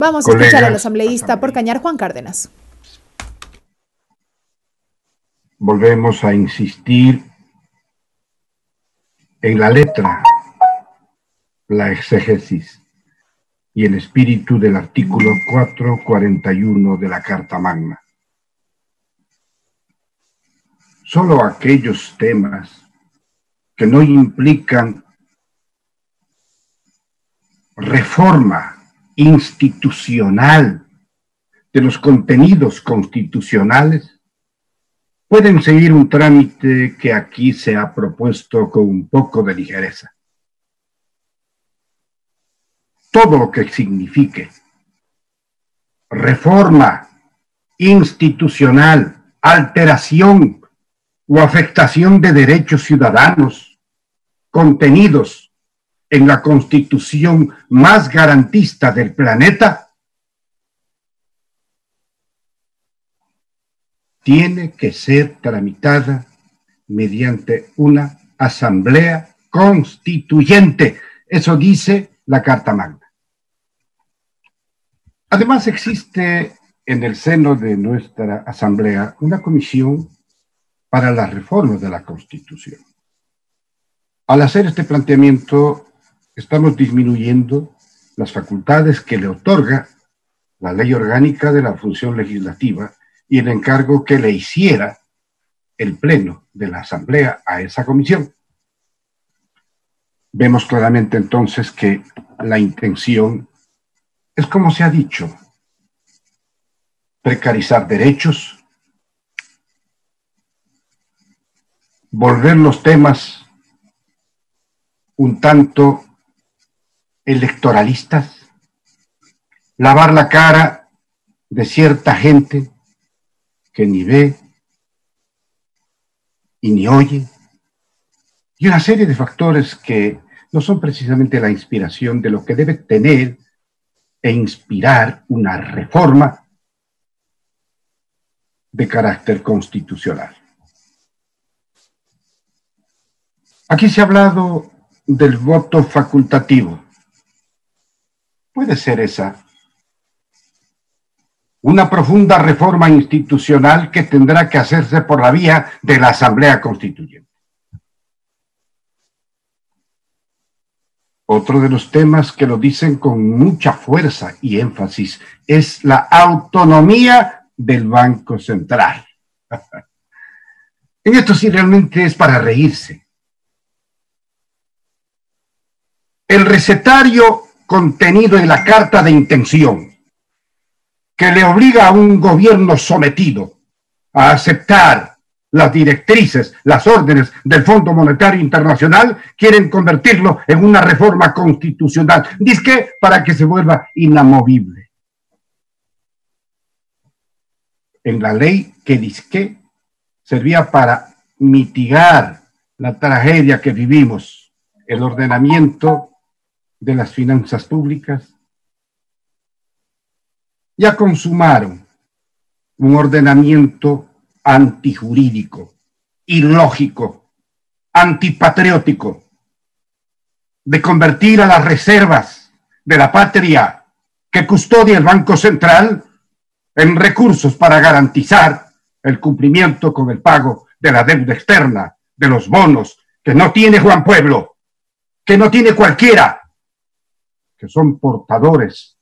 Vamos a escuchar al asambleísta por Cañar, Juan Cárdenas. Volvemos a insistir en la letra, la exégesis y el espíritu del artículo 441 de la Carta Magna. Solo aquellos temas que no implican reforma institucional de los contenidos constitucionales pueden seguir un trámite que aquí se ha propuesto con un poco de ligereza. Todo lo que signifique reforma institucional, alteración o afectación de derechos ciudadanos contenidos en la Constitución más garantista del planeta, tiene que ser tramitada mediante una asamblea constituyente. Eso dice la Carta Magna. Además, existe en el seno de nuestra asamblea una comisión para las reformas de la Constitución. Al hacer este planteamiento, estamos disminuyendo las facultades que le otorga la Ley Orgánica de la Función Legislativa y el encargo que le hiciera el Pleno de la Asamblea a esa comisión. Vemos claramente entonces que la intención es, como se ha dicho, precarizar derechos, volver los temas un tanto electoralistas, lavar la cara de cierta gente que ni ve y ni oye, y una serie de factores que no son precisamente la inspiración de lo que debe tener e inspirar una reforma de carácter constitucional. Aquí se ha hablado del voto facultativo. Puede ser esa una profunda reforma institucional que tendrá que hacerse por la vía de la Asamblea Constituyente. Otro de los temas que lo dicen con mucha fuerza y énfasis es la autonomía del Banco Central. En esto sí realmente es para reírse. El recetario contenido en la carta de intención que le obliga a un gobierno sometido a aceptar las directrices, las órdenes del Fondo Monetario Internacional, quieren convertirlo en una reforma constitucional. Dizque para que se vuelva inamovible. En la ley que dizque servía para mitigar la tragedia que vivimos, el ordenamiento de las finanzas públicas, ya consumaron un ordenamiento antijurídico, ilógico, antipatriótico, de convertir a las reservas de la patria que custodia el Banco Central en recursos para garantizar el cumplimiento con el pago de la deuda externa, de los bonos, que no tiene Juan Pueblo, que no tiene cualquiera, que son portadores,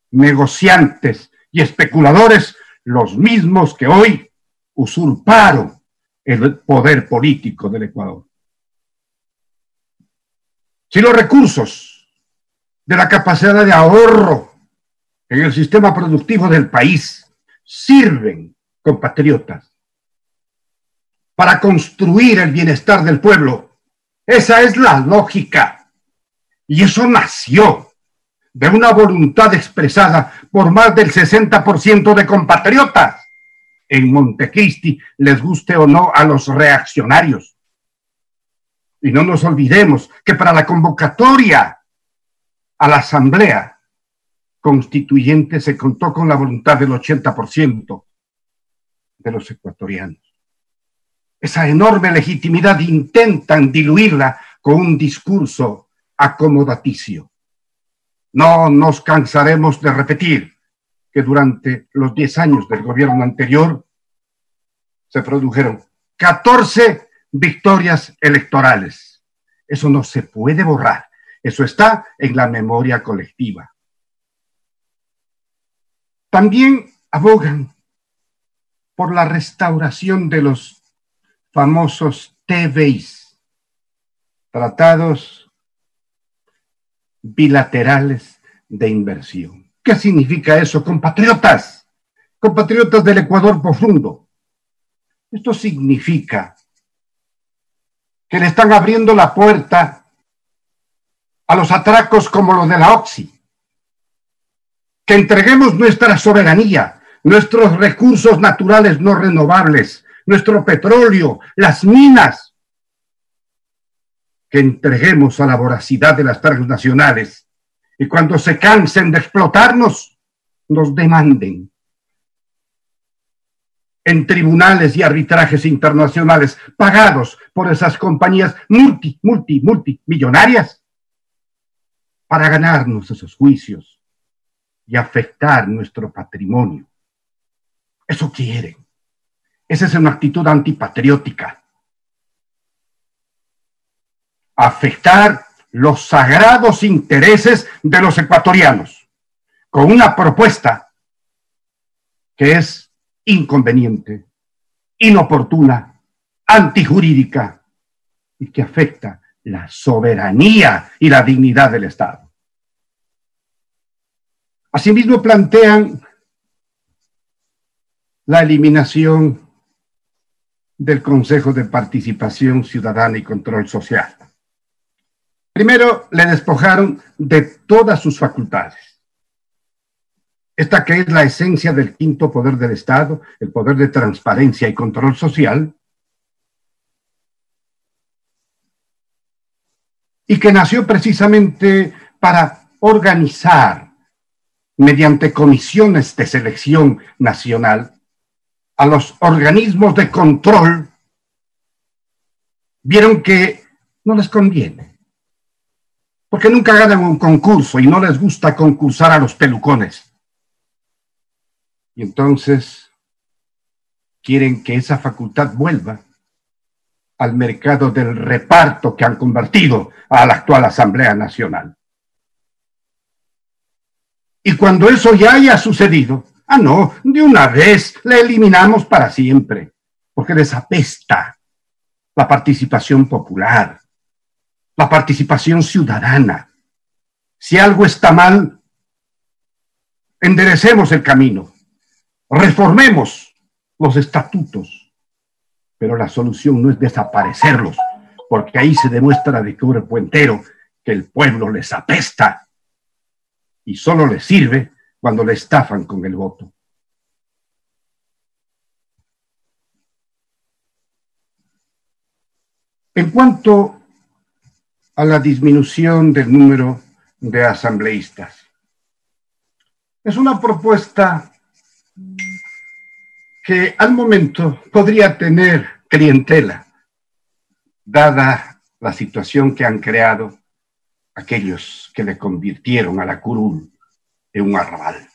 negociantes y especuladores, los mismos que hoy usurparon el poder político del Ecuador. Si los recursos de la capacidad de ahorro en el sistema productivo del país sirven, compatriotas, para construir el bienestar del pueblo, esa es la lógica. Y eso nació de una voluntad expresada por más del 60% de compatriotas en Montecristi, les guste o no a los reaccionarios. Y no nos olvidemos que para la convocatoria a la Asamblea Constituyente se contó con la voluntad del 80% de los ecuatorianos. Esa enorme legitimidad intentan diluirla con un discurso acomodaticio. No nos cansaremos de repetir que durante los 10 años del gobierno anterior se produjeron 14 victorias electorales. Eso no se puede borrar. Eso está en la memoria colectiva. También abogan por la restauración de los famosos TBIs, tratados bilaterales de inversión. ¿Qué significa eso, compatriotas? Compatriotas del Ecuador profundo. Esto significa que le están abriendo la puerta a los atracos como los de la Oxy, que entreguemos nuestra soberanía, nuestros recursos naturales no renovables, nuestro petróleo, las minas, que entreguemos a la voracidad de las transnacionales y cuando se cansen de explotarnos, nos demanden en tribunales y arbitrajes internacionales pagados por esas compañías multimillonarias para ganarnos esos juicios y afectar nuestro patrimonio. Eso quieren. Esa es una actitud antipatriótica. Afectar los sagrados intereses de los ecuatorianos con una propuesta que es inconveniente, inoportuna, antijurídica y que afecta la soberanía y la dignidad del Estado. Asimismo plantean la eliminación del Consejo de Participación Ciudadana y Control Social. Primero, le despojaron de todas sus facultades. Esta que es la esencia del quinto poder del Estado, el poder de transparencia y control social, y que nació precisamente para organizar, mediante comisiones de selección nacional, a los organismos de control. Vieron que no les conviene, porque nunca ganan un concurso y no les gusta concursar a los pelucones. Y entonces quieren que esa facultad vuelva al mercado del reparto que han convertido a la actual Asamblea Nacional. Y cuando eso ya haya sucedido, no, de una vez la eliminamos para siempre, porque les apesta la participación popular, la participación ciudadana. Si algo está mal, enderecemos el camino, reformemos los estatutos, pero la solución no es desaparecerlos, porque ahí se demuestra de cuerpo entero que el pueblo les apesta y solo les sirve cuando le estafan con el voto. En cuanto a la disminución del número de asambleístas, es una propuesta que al momento podría tener clientela, dada la situación que han creado aquellos que le convirtieron a la curul en un arrabal.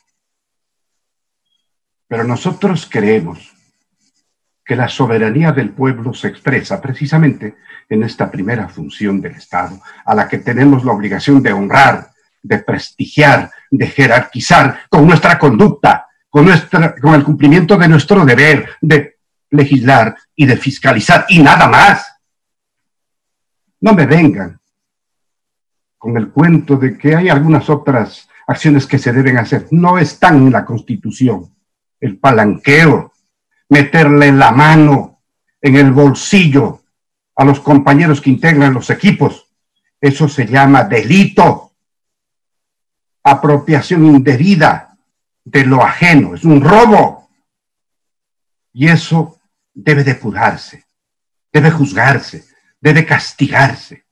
Pero nosotros creemos que la soberanía del pueblo se expresa precisamente en esta primera función del Estado, a la que tenemos la obligación de honrar, de prestigiar, de jerarquizar con nuestra conducta, con el cumplimiento de nuestro deber de legislar y de fiscalizar, y nada más. No me vengan con el cuento de que hay algunas otras acciones que se deben hacer. No están en la Constitución. El palanqueo, meterle la mano en el bolsillo a los compañeros que integran los equipos, eso se llama delito, apropiación indebida de lo ajeno, es un robo. Y eso debe depurarse, debe juzgarse, debe castigarse.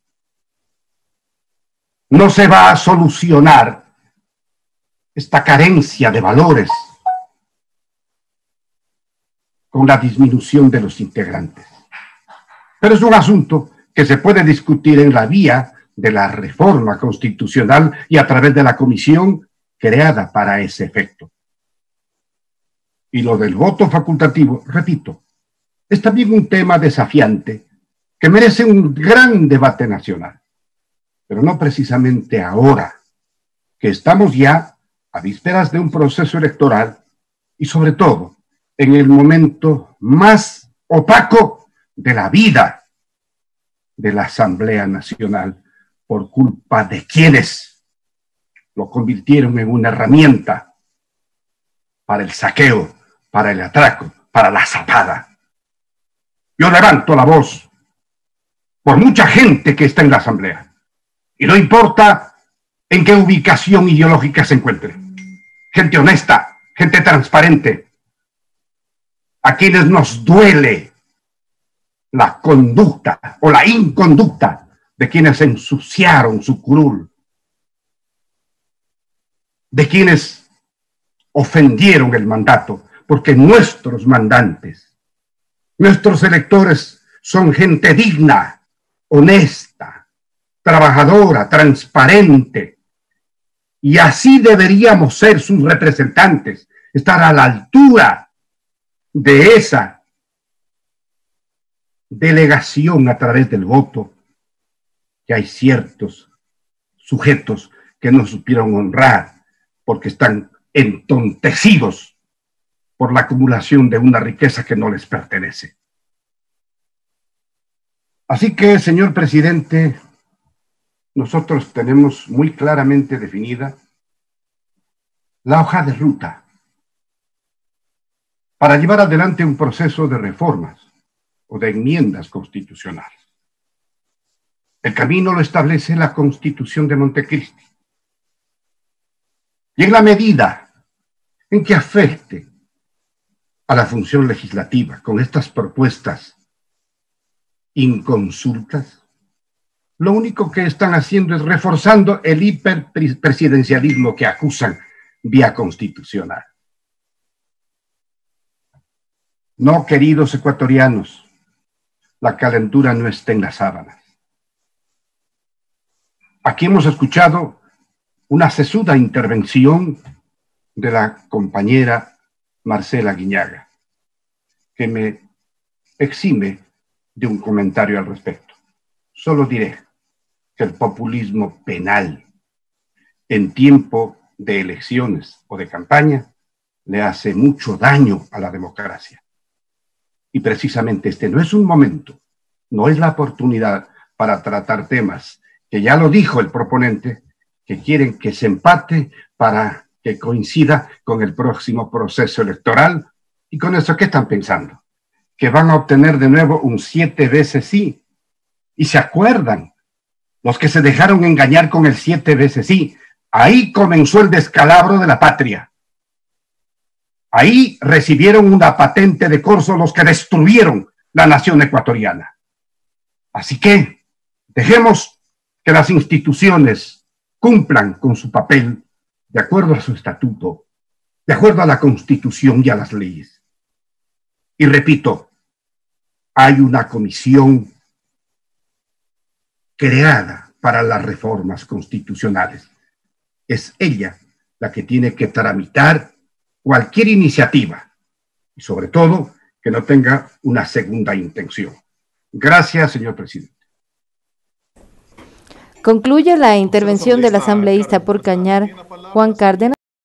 No se va a solucionar esta carencia de valores con la disminución de los integrantes. Pero es un asunto que se puede discutir en la vía de la reforma constitucional y a través de la comisión creada para ese efecto. Y lo del voto facultativo, repito, es también un tema desafiante que merece un gran debate nacional, pero no precisamente ahora, que estamos ya a vísperas de un proceso electoral y sobre todo en el momento más opaco de la vida de la Asamblea Nacional por culpa de quienes lo convirtieron en una herramienta para el saqueo, para el atraco, para la zapada. Yo levanto la voz por mucha gente que está en la Asamblea y no importa en qué ubicación ideológica se encuentre. Gente honesta, gente transparente, a quienes nos duele la conducta o la inconducta de quienes ensuciaron su curul, de quienes ofendieron el mandato, porque nuestros mandantes, nuestros electores son gente digna, honesta, trabajadora, transparente, y así deberíamos ser sus representantes, estar a la altura de esa delegación a través del voto, que hay ciertos sujetos que no supieron honrar porque están entontecidos por la acumulación de una riqueza que no les pertenece. Así que, señor presidente, nosotros tenemos muy claramente definida la hoja de ruta para llevar adelante un proceso de reformas o de enmiendas constitucionales. El camino lo establece la Constitución de Montecristi. Y en la medida en que afecte a la función legislativa con estas propuestas inconsultas, lo único que están haciendo es reforzando el hiperpresidencialismo que acusan vía constitucional. No, queridos ecuatorianos, la calentura no está en las sábanas. Aquí hemos escuchado una sesuda intervención de la compañera Marcela Guiñaga, que me exime de un comentario al respecto. Solo diré que el populismo penal en tiempo de elecciones o de campaña le hace mucho daño a la democracia. Y precisamente este no es un momento, no es la oportunidad para tratar temas que ya lo dijo el proponente, que quieren que se empate para que coincida con el próximo proceso electoral. Y con eso, ¿qué están pensando? Que van a obtener de nuevo un 7 veces sí. Y se acuerdan, los que se dejaron engañar con el 7 veces sí, ahí comenzó el descalabro de la patria. Ahí recibieron una patente de corso los que destruyeron la nación ecuatoriana. Así que dejemos que las instituciones cumplan con su papel de acuerdo a su estatuto, de acuerdo a la Constitución y a las leyes. Y repito, hay una comisión creada para las reformas constitucionales. Es ella la que tiene que tramitar cualquier iniciativa y sobre todo que no tenga una segunda intención. Gracias, señor presidente. Concluye la intervención del asambleísta por Cañar, Juan Cárdenas.